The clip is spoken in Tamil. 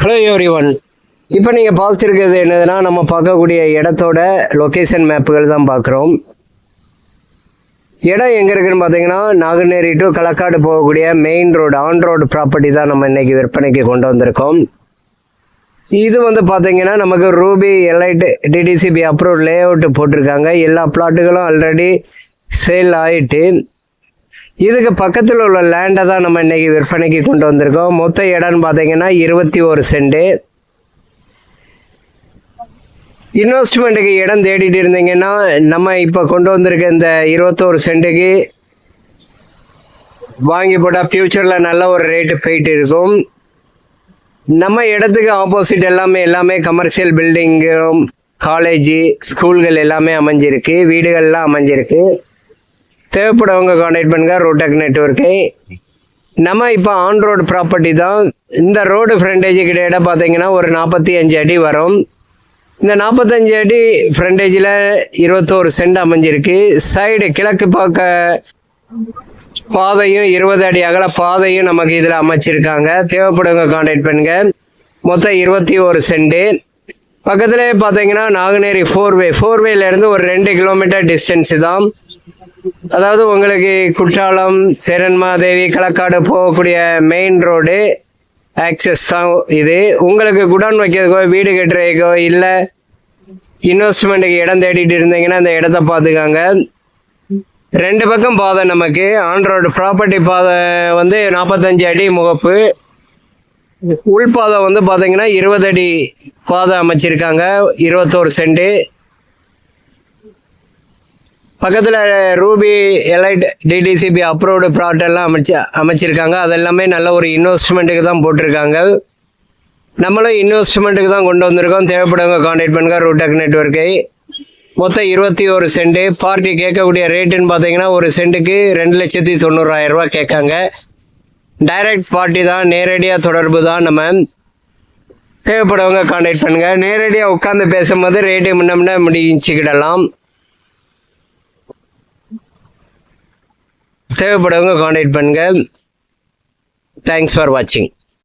Hello everyone. இப்போ நீங்கள் பார்த்துருக்கிறது என்னதுன்னா, நம்ம பார்க்கக்கூடிய இடத்தோட லொக்கேஷன் மேப்புகள் தான் பார்க்குறோம். இடம் எங்கே இருக்குதுன்னு பார்த்தீங்கன்னா, நாங்குநேரி டு களக்காடு போகக்கூடிய main road on road property தான் நம்ம இன்றைக்கி விற்பனைக்கு கொண்டு வந்திருக்கோம். இது வந்து பார்த்தீங்கன்னா நமக்கு ரூபி எலைட் டிடிசிபி அப்ரூவ் லே அவுட்டு போட்டிருக்காங்க. எல்லா பிளாட்டுகளும் ஆல்ரெடி சேல் ஆகிட்டு, இதுக்கு பக்கத்தில் உள்ள லேண்டை தான் நம்ம இன்றைக்கி விற்பனைக்கு கொண்டு வந்திருக்கோம். மொத்த இடம்னு பார்த்தீங்கன்னா 21 சென்ட். இன்வெஸ்ட்மெண்ட்டுக்கு இடம் தேடிட்டு இருந்தீங்கன்னா நம்ம இப்போ கொண்டு வந்திருக்க இந்த 21 சென்ட்டுக்கு வாங்கி போட்டால் ஃப்யூச்சரில் நல்ல ஒரு ரேட்டு போயிட்டு இருக்கும். நம்ம இடத்துக்கு ஆப்போசிட் எல்லாமே கமர்ஷியல் பில்டிங்கும், காலேஜு, ஸ்கூல்கள் எல்லாமே அமைஞ்சிருக்கு, வீடுகள்லாம் அமைஞ்சிருக்கு. தேவைப்படுறவங்க கான்டாக்ட் பண்ணுங்க ரோடெக் நெட்வொர்க்கை. நம்ம இப்போ ஆன் ரோடு ப்ராப்பர்ட்டி தான். இந்த ரோடு ஃப்ரண்டேஜு கிட்ட பார்த்தீங்கன்னா ஒரு 45 அடி வரும். இந்த 45 அடி ஃப்ரண்டேஜில் 21 சென்ட் அமைஞ்சிருக்கு. சைடு கிழக்கு பார்க்க பாதையும் 20 அடி அகல பாதையும் நமக்கு இதில் அமைச்சிருக்காங்க. தேவைப்படுறவங்க கான்டாக்ட் பண்ணுங்க. மொத்தம் 21 சென்ட்டு. பக்கத்தில் பார்த்தீங்கன்னா நாங்குநேரி ஃபோர்வேலேருந்து ஒரு 2 கிலோமீட்டர் டிஸ்டன்ஸு தான். அதாவது உங்களுக்கு குற்றாலம், சேரன்மாதேவி, களக்காடு போகக்கூடிய மெயின் ரோடு ஆக்சஸ் தான் இது. உங்களுக்கு குடோன் வைக்கிறதுக்கோ, வீடு கட்டுறதுக்கோ, இல்லை இன்வெஸ்ட்மெண்ட்டுக்கு இடம் தேடிட்டு இருந்தீங்கன்னா இந்த இடத்த பார்த்துக்காங்க. 2 பக்கம் பாதை நமக்கு ஆன் ரோடு ப்ராப்பர்ட்டி பாதை வந்து 45 அடி முகப்பு. உள்பாதை வந்து பார்த்தீங்கன்னா 20 அடி பாதை அமைச்சிருக்காங்க. 21 சென்ட்டு. பக்கத்தில் Ruby elite DTCP approved plot எல்லாம் அமைச்சிருக்காங்க. அதெல்லாமே நல்ல ஒரு இன்வெஸ்ட்மெண்ட்டுக்கு தான் போட்டிருக்காங்க. நம்மளும் இன்வெஸ்ட்மெண்ட்டுக்கு தான் கொண்டு வந்திருக்கோம். தேவைப்படுறவங்க கான்டாக்ட் பண்ணுங்க ரோடெக் நெட்வொர்க்கை. மொத்தம் 21 சென்ட்டு. பார்ட்டி கேட்கக்கூடிய ரேட்டுன்னு பார்த்தீங்கன்னா ஒரு சென்ட்டுக்கு 2,90,000 ரூபா கேட்காங்க. டைரக்ட் பார்ட்டி தான், நேரடியாக தொடர்பு தான். நம்ம தேவைப்படுறவங்க கான்டாக்ட் பண்ணுங்கள். நேரடியாக உட்காந்து பேசும்போது ரேட்டு முன்ன முடிச்சுக்கிடலாம். தேவைப்படுறவங்க கான்டாக்ட் பண்ணுங்கள். தேங்க்ஸ் ஃபார் வாட்சிங்.